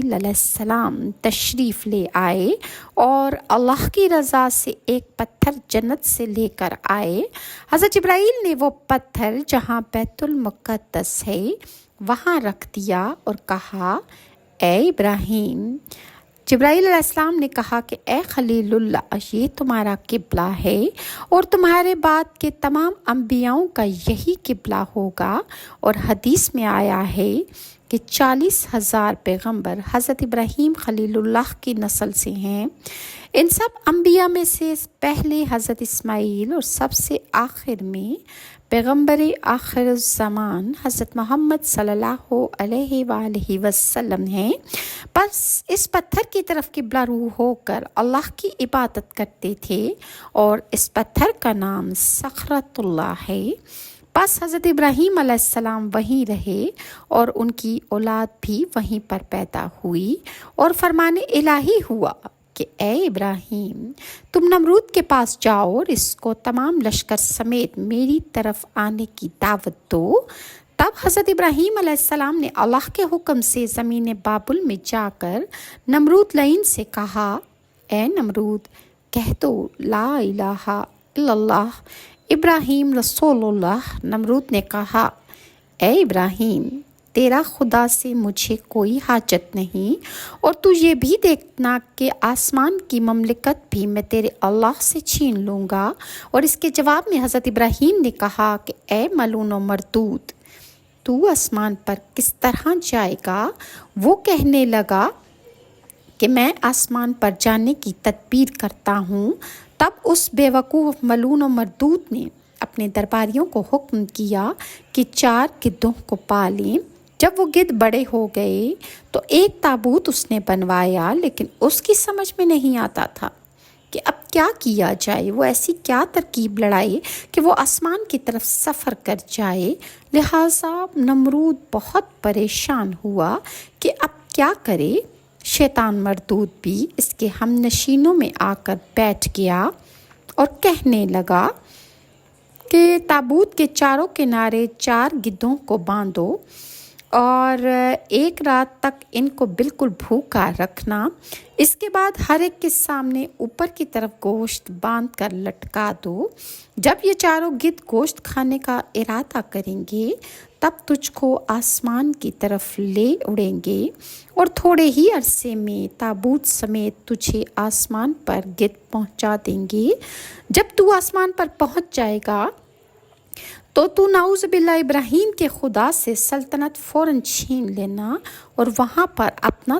علیہ السلام تشریف لے آئے اور اللہ کی رضا سے ایک پتھر جنت سے لے کر آئے۔ حضرت جبرائیل نے وہ پتھر جہاں بیت المقدس ہے وہاں رکھ دیا اور کہا، اے ابراہیم۔ جبرائیل علیہ السلام نے کہا کہ اے خلیل اللہ، یہ تمہارا قبلہ ہے اور تمہارے بعد کے تمام انبیاؤں کا یہی قبلہ ہوگا۔ اور حدیث میں آیا ہے کہ 40,000 پیغمبر حضرت ابراہیم خلیل اللہ کی نسل سے ہیں۔ ان سب انبیاء میں سے پہلے حضرت اسماعیل اور سب سے آخر میں پیغمبر آخر الزمان حضرت محمد صلی اللہ علیہ وآلہ وسلم ہیں۔ بس اس پتھر کی طرف قبلہ رو ہو کر اللہ کی عبادت کرتے تھے اور اس پتھر کا نام صخرۃ اللہ ہے۔ بس حضرت ابراہیم علیہ السلام وہیں رہے اور ان کی اولاد بھی وہیں پر پیدا ہوئی، اور فرمان الہی ہوا کہ اے ابراہیم، تم نمرود کے پاس جاؤ اور اس کو تمام لشکر سمیت میری طرف آنے کی دعوت دو۔ تب حضرت ابراہیم علیہ السلام نے اللہ کے حکم سے زمین بابل میں جا کر نمرود لعین سے کہا، اے نمرود، کہہ دو لا الہ الا اللہ، ابراہیم رسول اللہ۔ نمرود نے کہا، اے ابراہیم، تیرا خدا سے مجھے کوئی حاجت نہیں، اور تو یہ بھی دیکھنا کہ آسمان کی مملکت بھی میں تیرے اللہ سے چھین لوں گا۔ اور اس کے جواب میں حضرت ابراہیم نے کہا کہ اے ملعون و مردود، تو آسمان پر کس طرح جائے گا؟ وہ کہنے لگا کہ میں آسمان پر جانے کی تدبیر کرتا ہوں۔ تب اس بے وقوف ملعون و مردود نے اپنے درباریوں کو حکم کیا کہ 4 گدھوں کو پالیں۔ جب وہ گدھ بڑے ہو گئے تو ایک تابوت اس نے بنوایا، لیکن اس کی سمجھ میں نہیں آتا تھا کہ اب کیا کیا جائے۔ وہ ایسی کیا ترکیب لڑائے کہ وہ آسمان کی طرف سفر کر جائے۔ لہٰذا نمرود بہت پریشان ہوا کہ اب کیا کرے۔ شیطان مردود بھی اس کے ہم نشینوں میں آ کر بیٹھ گیا اور کہنے لگا کہ تابوت کے چاروں کنارے 4 گدھوں کو باندھو اور ایک رات تک ان کو بالکل بھوکا رکھنا۔ اس کے بعد ہر ایک کے سامنے اوپر کی طرف گوشت باندھ کر لٹکا دو۔ جب یہ چاروں گدھ گوشت کھانے کا ارادہ کریں گے تب تجھ کو آسمان کی طرف لے اڑیں گے، اور تھوڑے ہی عرصے میں تابوت سمیت تجھے آسمان پر گدھ پہنچا دیں گے۔ جب تو آسمان پر پہنچ جائے گا تو نعوذ باللہ ابراہیم کے خدا سے سلطنت فوراً چھین لینا اور وہاں پر اپنا